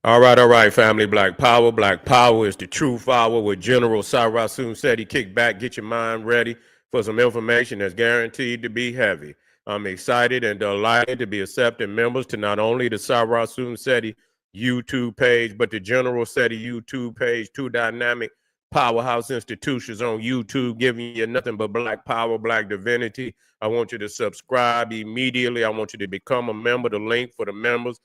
All right, family. Black Power. Black Power is the true power with General Sarasun Seti. Kick back, get your mind ready for some information that's guaranteed to be heavy. I'm excited and delighted to be accepting members to not only the Sarasun Seti YouTube page, but the General Seti YouTube page, two dynamic powerhouse institutions on YouTube, giving you nothing but black power, black divinity. I want you to subscribe immediately. I want you to become a member. The link for the members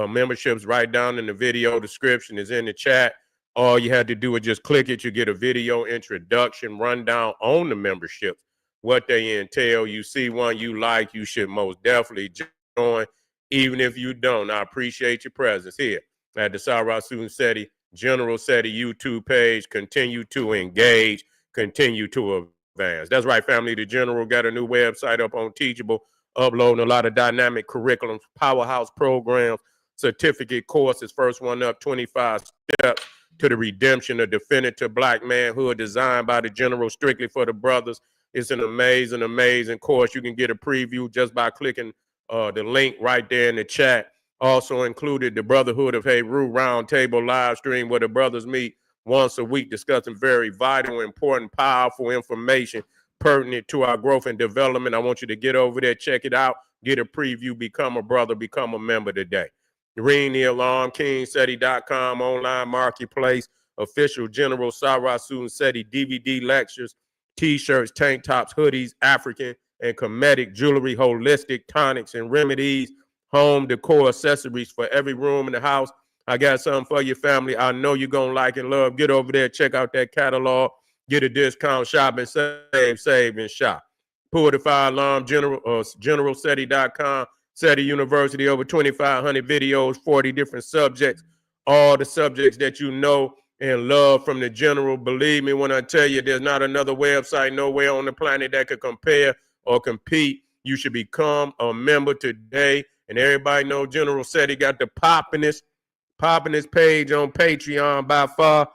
memberships right down in the video description is in the chat. All you had to do is just click it. You get a video introduction rundown on the memberships, what they entail. You see one you like, you should most definitely join. Even if you don't, I appreciate your presence here at the Sarasun Seti General Seti YouTube page. Continue to engage, continue to advance. That's right, family. The General got a new website up on Teachable, uploading a lot of dynamic curriculums, powerhouse programs, certificate courses. First one up, 25 steps to the redemption of definitive black manhood, designed by the General strictly for the brothers. It's an amazing, amazing course. You can get a preview just by clicking the link right there in the chat. Also included the Brotherhood of Heru Roundtable live stream, where the brothers meet once a week discussing very vital, important, powerful information pertinent to our growth and development. I want you to get over there, check it out, get a preview, become a brother, become a member today. Ring the alarm, KingSeti.com, online marketplace, official General Sarasun Seti DVD lectures, t-shirts, tank tops, hoodies, African and Kemetic jewelry, holistic tonics and remedies, home decor accessories for every room in the house. I got something for your family. I know you're going to like and love. Get over there, check out that catalog, get a discount, shop and save and shop. Pull the fire alarm, GeneralSeti.com. Seti University, over 2,500 videos, 40 different subjects, all the subjects that you know and love from the General. Believe me when I tell you, there's not another website nowhere on the planet that could compare or compete. You should become a member today. And everybody know General Seti got the poppinest page on Patreon by far.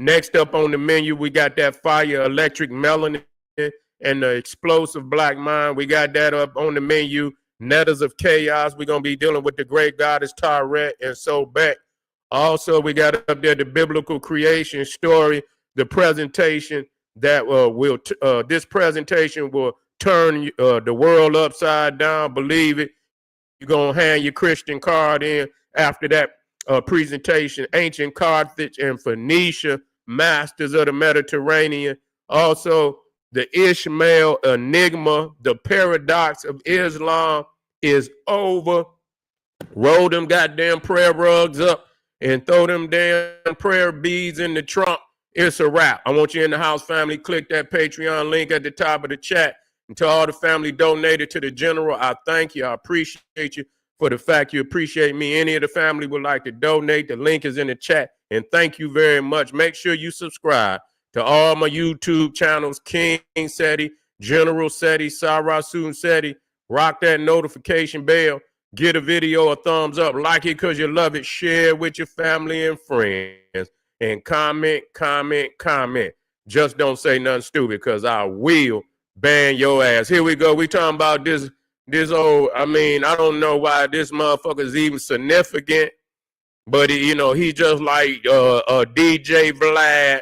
Next up on the menu, we got that fire electric melanin and the explosive black mind. We got that up on the menu. Netters of Chaos. We're going to be dealing with the great goddess Tarret and so back. Also, we got up there the biblical creation story, the presentation that this presentation will turn the world upside down. Believe it. You're going to hand your Christian card in after that presentation. Ancient Carthage and Phoenicia, masters of the Mediterranean. Also, the Ishmael enigma, the paradox of Islam is over. Roll them goddamn prayer rugs up and throw them damn prayer beads in the trunk. It's a wrap. I want you in the house, family. Click that Patreon link at the top of the chat. And to all the family donated to the General, I thank you. I appreciate you for the fact you appreciate me. Any of the family would like to donate, the link is in the chat. And thank you very much. Make sure you subscribe to all my YouTube channels, King Seti, General Seti, Sarasun Seti. Rock that notification bell. Get a video a thumbs up. Like it because you love it. Share it with your family and friends. And comment. Just don't say nothing stupid because I will ban your ass. Here we go. We talking about this old, I don't know why this motherfucker is even significant. But, he just like DJ Vlad.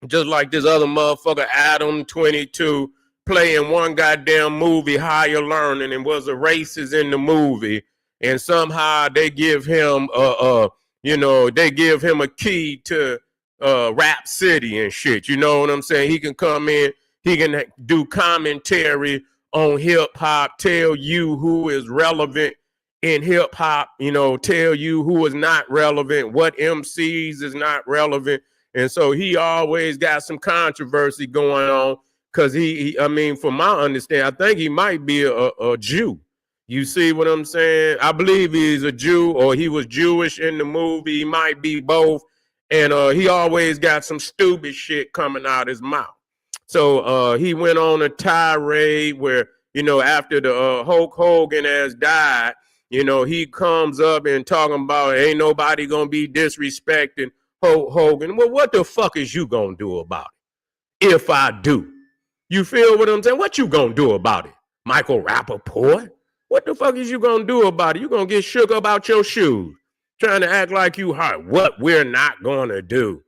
Just like this other motherfucker, Adam 22, playing one goddamn movie, Higher Learning, and was a racist in the movie. And somehow they give him they give him a key to Rap City and shit. You know what I'm saying? He can come in, he can do commentary on hip hop, tell you who is relevant in hip hop, tell you who is not relevant, what MCs is not relevant. And so he always got some controversy going on because from my understanding, I think he might be a Jew. You see what I'm saying? I believe he's a Jew or he was Jewish in the movie. He might be both. And he always got some stupid shit coming out his mouth. So he went on a tirade where, after the Hulk Hogan has died, he comes up and talking about ain't nobody going to be disrespecting Hogan. Well, what the fuck is you gonna do about it? If I do, you feel what I'm saying? What you gonna do about it, Michael Rappaport? What the fuck is you gonna do about it? You gonna get shook up out your shoes? trying to act like you hard. What we're not gonna do.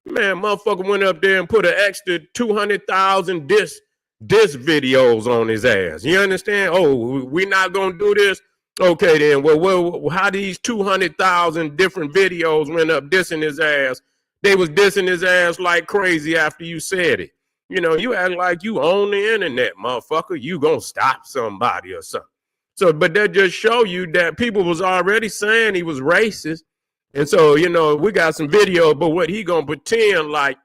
Man, motherfucker went up there and put an extra 200,000 disc videos on his ass. You understand? Oh, we not gonna do this. Okay, then. Well, how these 200,000 different videos went up dissing his ass? They was dissing his ass like crazy after you said it. You know, you act like you own the internet, motherfucker. You gonna stop somebody or something. So, but that just show you that people was already saying he was racist. And so, you know, we got some video, but what he gonna pretend like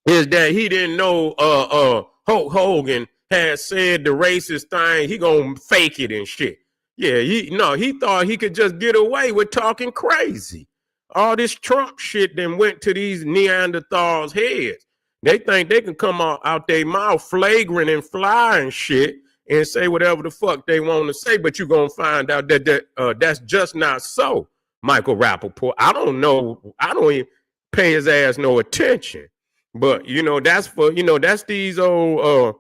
is that he didn't know Hulk Hogan had said the racist thing. He gonna fake it and shit. Yeah, he thought he could just get away with talking crazy. All this Trump shit then went to these Neanderthals' heads. They think they can come out their mouth flagrant and fly and shit and say whatever the fuck they want to say, but you're gonna find out that that's just not so. Michael Rappaport. I don't know. I don't even pay his ass no attention. But you know, that's for that's these old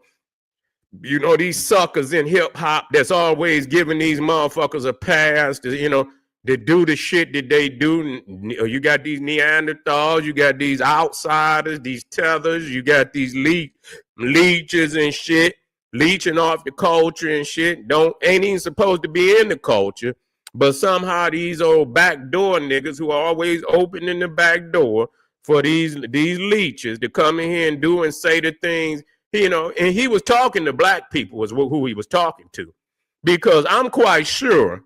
these suckers in hip hop that's always giving these motherfuckers a pass to do the shit that they do. You got these Neanderthals, you got these outsiders, these tethers, you got these leeches and shit, leeching off the culture and shit. Ain't even supposed to be in the culture, but somehow these old backdoor niggas who are always opening the back door for these leeches to come in here and do and say the things, and he was talking to black people was who he was talking to, because I'm quite sure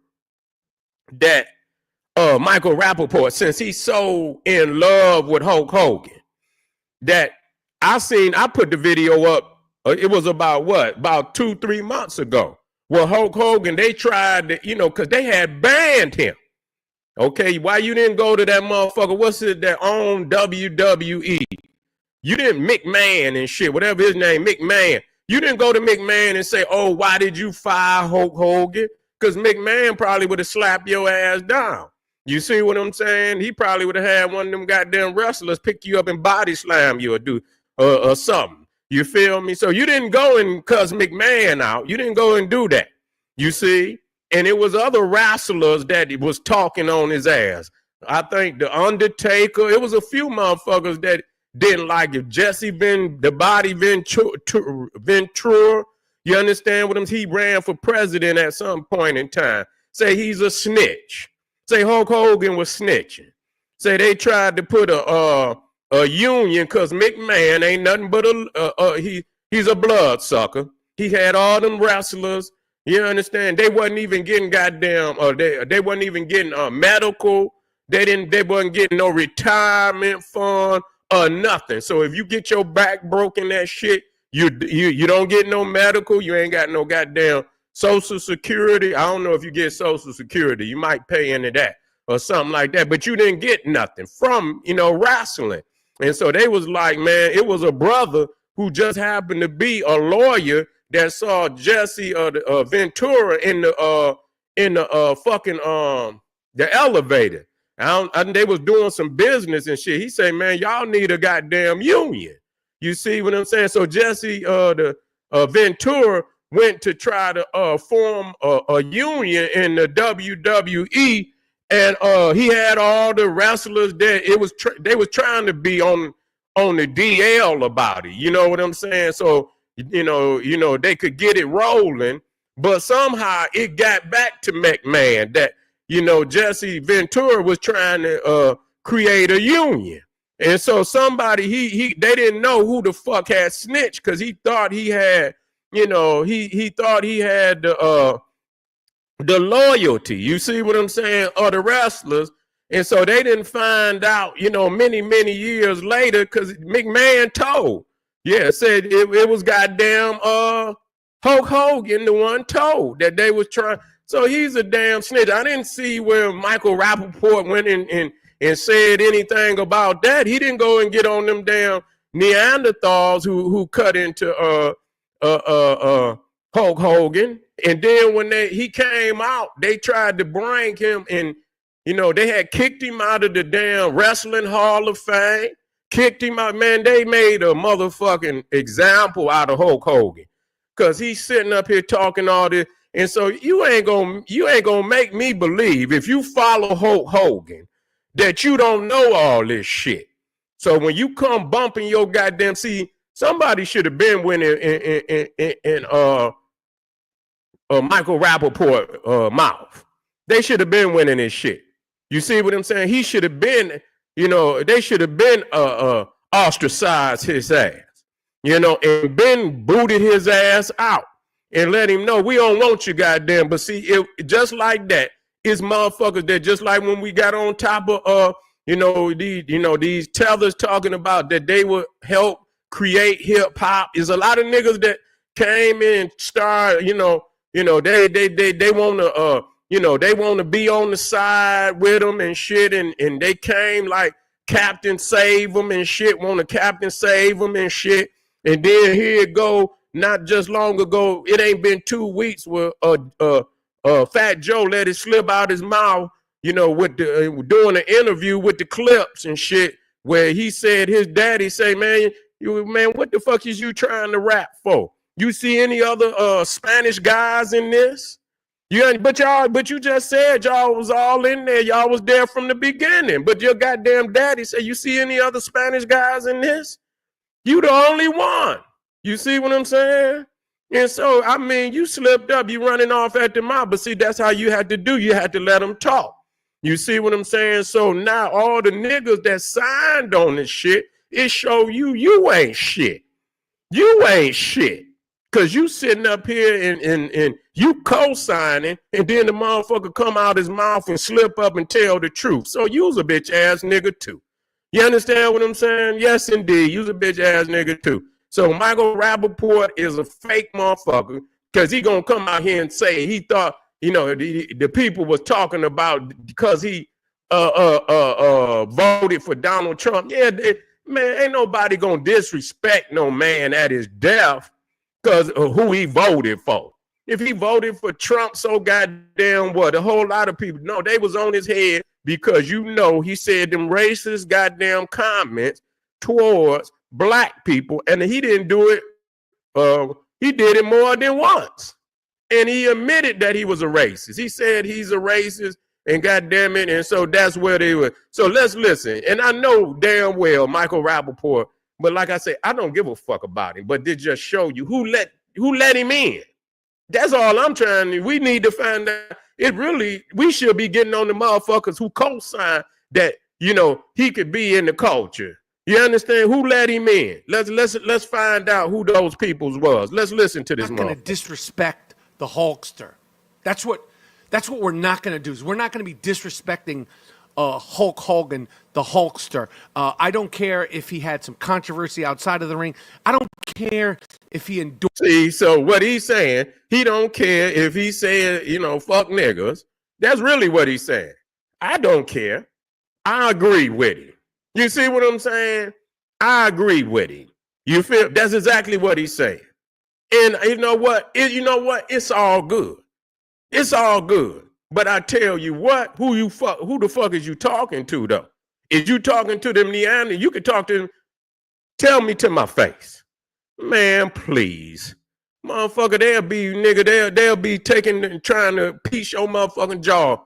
that Michael Rappaport, since he's so in love with Hulk Hogan, that I put the video up. It was about 2-3 months ago. Well, Hulk Hogan, they tried to, because they had banned him. Okay, why you didn't go to that motherfucker? What's it that own WWE? You didn't McMahon and shit, whatever his name, McMahon. You didn't go to McMahon and say, oh, why did you fire Hulk Hogan? Because McMahon probably would have slapped your ass down. You see what I'm saying? He probably would have had one of them goddamn wrestlers pick you up and body slam you or something. You feel me? So you didn't go and cuss McMahon out. You didn't go and do that. You see? And it was other wrestlers that was talking on his ass. I think The Undertaker, it was a few motherfuckers that didn't like it. Jesse the Body Ventura, you understand what I'm saying? He ran for president at some point in time. Say he's a snitch. Say Hulk Hogan was snitching. Say they tried to put a union because McMahon ain't nothing but he's a bloodsucker. He had all them wrestlers. You understand? They wasn't even getting goddamn, they wasn't even getting medical. They wasn't getting no retirement fund or nothing. So if you get your back broken, that shit, you don't get no medical. You ain't got no goddamn Social Security. I don't know if you get Social Security. You might pay into that or something like that. But you didn't get nothing from, wrestling. And so they was like, man, it was a brother who just happened to be a lawyer that saw Jesse Ventura in the elevator. And they was doing some business and shit. He said, man, y'all need a goddamn union. You see what I'm saying? So Jesse Ventura went to try to form a union in the WWE, and he had all the wrestlers there. They was trying to be on the DL about it. You know what I'm saying? So they could get it rolling, but somehow it got back to McMahon that Jesse Ventura was trying to create a union, and so somebody they didn't know who the fuck had snitched because he thought he had he thought he had the loyalty. You see what I'm saying? Of the wrestlers. And so they didn't find out, many years later, because McMahon told. Yeah, said it was goddamn Hulk Hogan, the one told that they was trying. So he's a damn snitch. I didn't see where Michael Rappaport went in and said anything about that. He didn't go and get on them damn Neanderthals who cut into Hulk Hogan. And then when he came out, they tried to bring him in. They had kicked him out of the damn Wrestling Hall of Fame. Kicked him out. Man, they made a motherfucking example out of Hulk Hogan. Because he's sitting up here talking all this. And so you ain't gonna make me believe, if you follow Hulk Hogan, that you don't know all this shit. So when you come bumping your goddamn, see, somebody should have been winning in Michael Rappaport mouth. They should have been winning this shit. You see what I'm saying? He should have been, they should have been ostracized his ass, and been booted his ass out and let him know we don't want you, goddamn. But see, just like that, it's motherfuckers that just like when we got on top of these tellers talking about that they would help create hip hop. Is a lot of niggas that came in and started, they want to they want to be on the side with them and shit, and they came like Captain Save them and shit, want to Captain Save them and shit. And then here it go, not just long ago, it ain't been 2 weeks where Fat Joe let it slip out his mouth, with doing an interview with the Clips and shit, where he said his daddy say, man, what the fuck is you trying to rap for? You see any other Spanish guys in this? But you just said y'all was all in there. Y'all was there from the beginning. But your goddamn daddy said, you see any other Spanish guys in this? You the only one. You see what I'm saying? And so, I mean, you slipped up. You running off at the mouth. But see, that's how you had to do. You had to let them talk. You see what I'm saying? So now all the niggas that signed on this shit, it show you ain't shit. You ain't shit. Because you sitting up here and you co-signing, and then the motherfucker come out his mouth and slip up and tell the truth. So you's a bitch ass nigga too. You understand what I'm saying? Yes, indeed. You's a bitch ass nigga too. So Michael Rappaport is a fake motherfucker because he gonna come out here and say he thought, the people was talking about because he voted for Donald Trump. Yeah, man, ain't nobody gonna disrespect no man at his death because of who he voted for. If he voted for Trump, so goddamn what? A whole lot of people, no, they was on his head because he said them racist goddamn comments towards black people, and he didn't do it. He did it more than once, and he admitted that he was a racist. He said he's a racist, and goddamn it, and so that's where they were. So let's listen. And I know damn well Michael Rappaport, but like I said, I don't give a fuck about him. But it just show you who let him in. That's all I'm trying to. We need to find out. We should be getting on the motherfuckers who co-sign that, he could be in the culture. You understand? Who let him in? Let's find out who those peoples was. Let's listen to this. We're not going to disrespect the Hulkster. That's what we're not going to do. Is we're not going to be disrespecting Hulk Hogan, the Hulkster. I don't care if he had some controversy outside of the ring. I don't care if he endorsed. See, so what he's saying, he don't care if he said, fuck niggas. That's really what he's saying. I don't care. I agree with him. You see what I'm saying? I agree with him. You feel? That's exactly what he's saying. And you know what? It's all good. It's all good. But I tell you what, who the fuck is you talking to, though? Is you talking to them Neanderthals? You can talk to them. Tell me to my face. Man, please. Motherfucker, they'll be taking and trying to piece your motherfucking jaw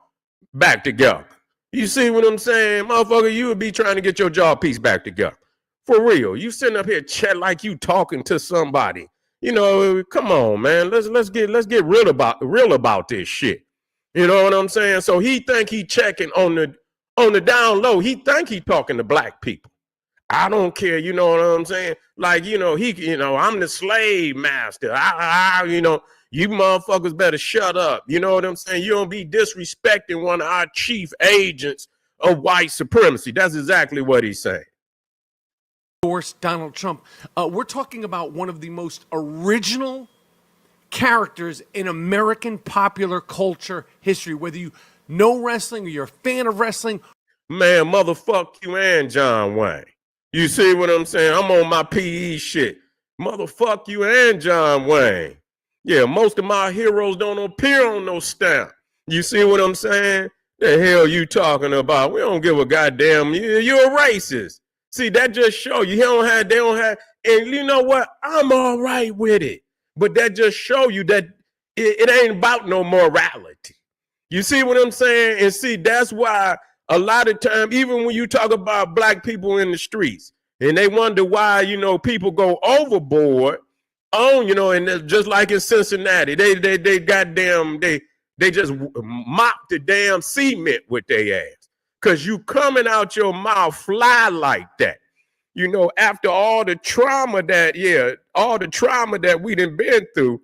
back together. You see what I'm saying? Motherfucker, you would be trying to get your jaw piece back together. For real. You sitting up here chat like you talking to somebody. Come on, man. Let's get real about this shit. You know what I'm saying? So he think he checking on the down low. He think he talking to black people. I don't care. You know what I'm saying? Like, I'm the slave master. You motherfuckers better shut up. You know what I'm saying? You don't be disrespecting one of our chief agents of white supremacy. That's exactly what he's saying. Donald Trump. We're talking about one of the most original characters in American popular culture history, whether you know wrestling or you're a fan of wrestling. Man, motherfuck you and John Wayne. You see what I'm saying? I'm on my PE shit. Motherfuck you and John Wayne. Yeah, most of my heroes don't appear on no stamp. You see what I'm saying? The hell you talking about? We don't give a goddamn. You're a racist. See, that just show you. They don't have, and you know what? I'm all right with it. But that just show you that it ain't about no morality. You see what I'm saying? And see, that's why a lot of time, even when you talk about black people in the streets, and they wonder why, you know, people go overboard on, you know, and just like in Cincinnati, they goddamn, they just mop the damn cement with their ass. Cause you coming out your mouth fly like that. You know, after all the trauma that we done been through,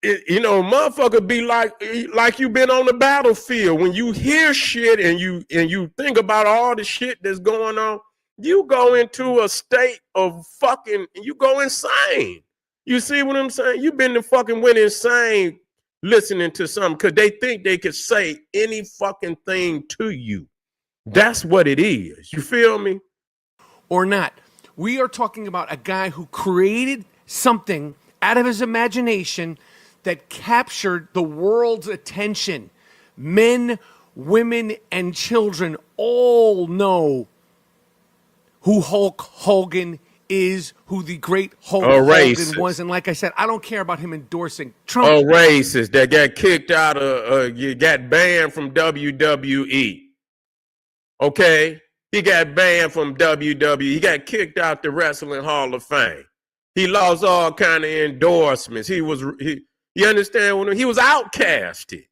you know, motherfucker be like you been on the battlefield. When you hear shit and you think about all the shit that's going on, you go into a state of fucking, you go insane. You see what I'm saying? You been to fucking went insane listening to something because they think they could say any fucking thing to you. That's what it is. You feel me? Or not. We are talking about a guy who created something out of his imagination that captured the world's attention. Men, women, and children all know who Hulk Hogan is, who the great Hulk Hogan was. And like I said, I don't care about him endorsing Trump. A racist that got kicked out of, got banned from WWE. Okay? He got banned from WWE. He got kicked out the Wrestling Hall of Fame. He lost all kind of endorsements. You understand what he was outcasted.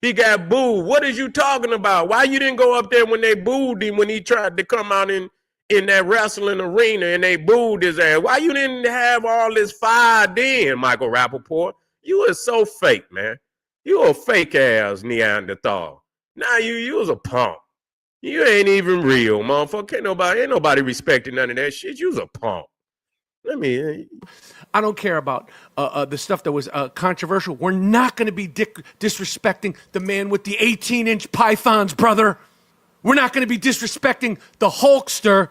He got booed. What is you talking about? Why you didn't go up there when they booed him when he tried to come out in that wrestling arena and they booed his ass? Why you didn't have all this fire then, Michael Rappaport? You was so fake, man. You a fake ass Neanderthal. Now you was a punk. You ain't even real, motherfucker. Ain't nobody respecting none of that shit. You was a punk. I don't care about the stuff that was controversial. We're not going to be disrespecting the man with the 18-inch pythons, brother. We're not going to be disrespecting the Hulkster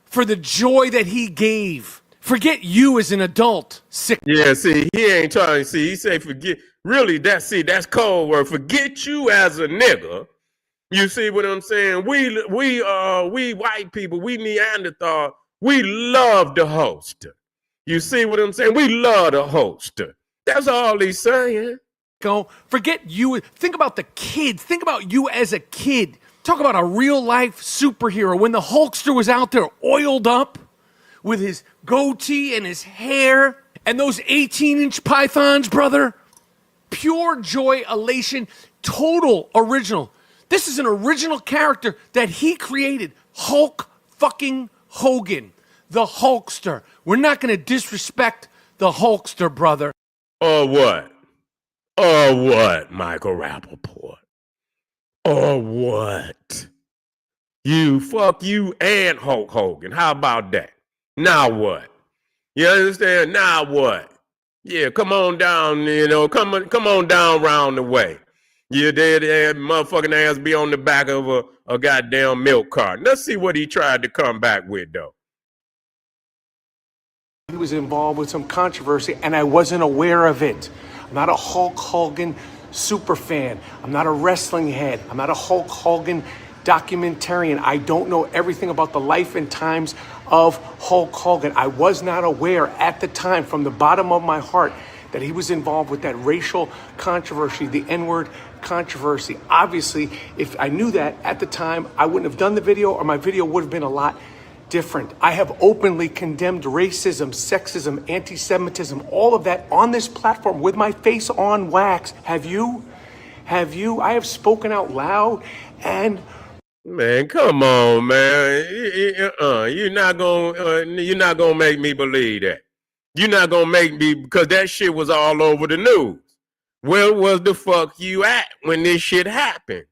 for the joy that he gave. Forget you as an adult. Sick. Yeah, see, he ain't trying to see. He say forget. Really, that's cold word. Forget you as a nigga. You see what I'm saying? We white people, we Neanderthal, we love the holster. You see what I'm saying? We love the holster. That's all he's saying. Go forget you. Think about the kids. Think about you as a kid. Talk about a real life superhero. When the Hulkster was out there oiled up with his goatee and his hair and those 18-inch pythons, brother. Pure joy, elation, total original. This is an original character that he created. Hulk fucking Hogan, the Hulkster. We're not going to disrespect the Hulkster, brother. Or what? Or what, Michael Rappaport? Or what? Fuck you and Hulk Hogan. How about that? Now what? You understand? Now what? Yeah, come on down, you know, come on down round the way. You did motherfucking ass be on the back of a goddamn milk cart. Let's see what he tried to come back with, though. He was involved with some controversy, and I wasn't aware of it. I'm not a Hulk Hogan super fan. I'm not a wrestling head. I'm not a Hulk Hogan documentarian. I don't know everything about the life and times of Hulk Hogan. I was not aware at the time, from the bottom of my heart, that he was involved with that racial controversy, the N-word controversy. Obviously, if I knew that at the time, I wouldn't have done the video, or my video would have been a lot different. I have openly condemned racism, sexism, anti-Semitism, all of that on this platform with my face on wax. Have you? Have you? I have spoken out loud. And man, come on, man. You're not gonna make me believe that. You're not gonna make me, because that shit was all over the news. Where was the fuck you at when this shit happened?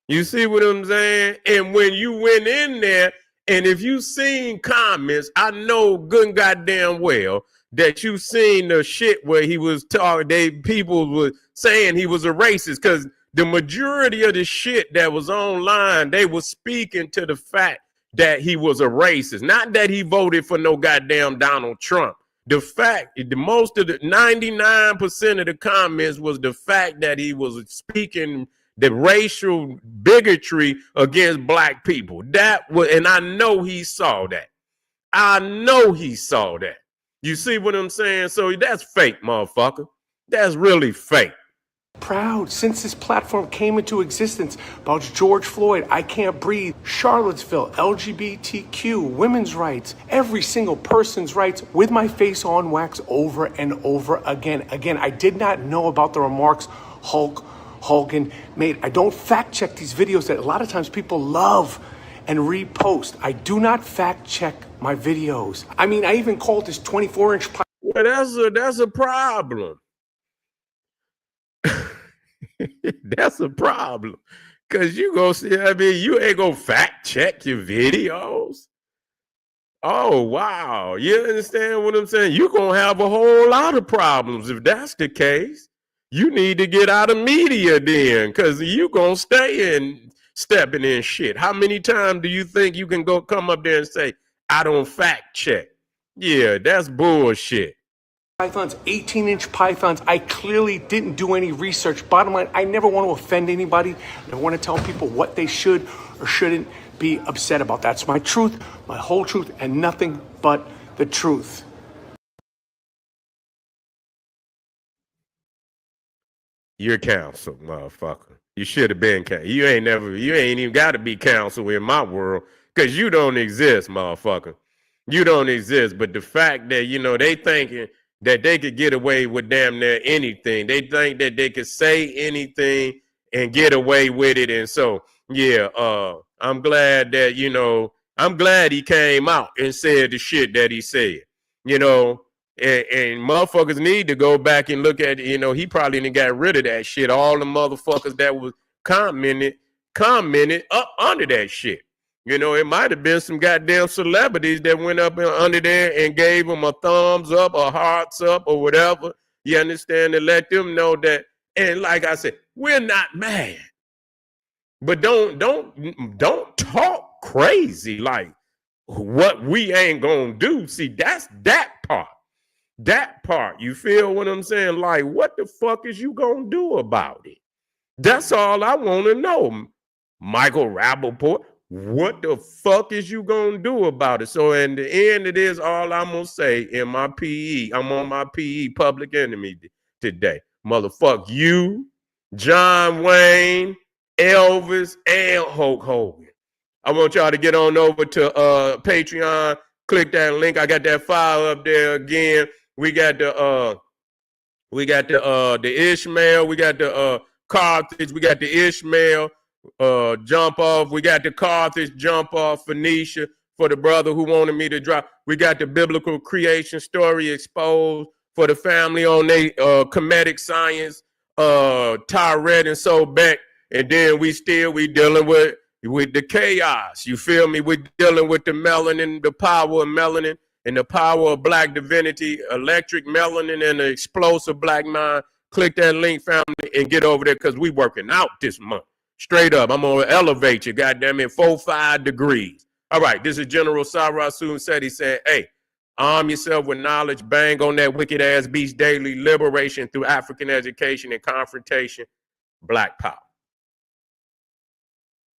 You see what I'm saying? And when you went in there, and if you seen comments, I know good and goddamn well that you seen the shit where he was talking, people were saying he was a racist, because the majority of the shit that was online, they were speaking to the fact that he was a racist. Not that he voted for no goddamn Donald Trump. The fact, the most of the 99% of the comments was the fact that he was speaking the racial bigotry against black people. That was, and I know he saw that. I know he saw that. You see what I'm saying? So that's fake, motherfucker. That's really fake. Proud since this platform came into existence about George Floyd, I Can't Breathe, Charlottesville, LGBTQ, women's rights, every single person's rights with my face on wax over and over again. Again, I did not know about the remarks Hogan made. I don't fact check these videos that a lot of times people love and repost. I do not fact check my videos. I mean, I even called this 24-inch pipe. Well, that's a problem. That's a problem. Cause you go see, I mean, you ain't gonna fact check your videos. Oh wow. You understand what I'm saying? You're gonna have a whole lot of problems if that's the case. You need to get out of media then, cause you gonna stay in stepping in shit. How many times do you think you can go come up there and say, I don't fact check? Yeah, that's bullshit. Pythons, 18-inch pythons. I clearly didn't do any research. Bottom line, I never want to offend anybody. I want to tell people what they should or shouldn't be upset about. That's my truth, my whole truth, and nothing but the truth. You're canceled, motherfucker. You should have been canceled. You ain't even got to be canceled in my world, because you don't exist, motherfucker. You don't exist. But the fact that, you know, they thinking that they could get away with damn near anything. They think that they could say anything and get away with it. And so, yeah, I'm glad that, you know, I'm glad he came out and said the shit that he said, you know, and motherfuckers need to go back and look at, you know, he probably didn't got rid of that shit. All the motherfuckers that was commented up under that shit. You know, it might have been some goddamn celebrities that went up under there and gave them a thumbs up or hearts up or whatever. You understand? To let them know that. And like I said, we're not mad, but don't talk crazy like what we ain't gonna do. See, that's that part. That part. You feel what I'm saying? Like, what the fuck is you gonna do about it? That's all I want to know, Michael Rappaport. What the fuck is you gonna do about it? So in the end, it is all I'm gonna say in my PE. I'm on my PE public enemy today. Motherfuck you, John Wayne, Elvis, and Hulk Hogan. I want y'all to get on over to Patreon. Click that link. I got that file up there again. We got the Ishmael. We got the Carthage. We got the Ishmael. Jump off. We got the Carthage jump off Phoenicia for the brother who wanted me to drop. We got the biblical creation story exposed for the family on their comedic science, Tyrett and so back. And then we dealing with the chaos. You feel me? We're dealing with the melanin, the power of melanin and the power of black divinity, electric melanin and the explosive black mind. Click that link, family, and get over there because we working out this month. Straight up, I'm going to elevate you, goddamn it, 4-5 degrees. All right, this is General Seti Seti saying, hey, arm yourself with knowledge, bang on that wicked-ass beast daily, liberation through African education and confrontation, black power.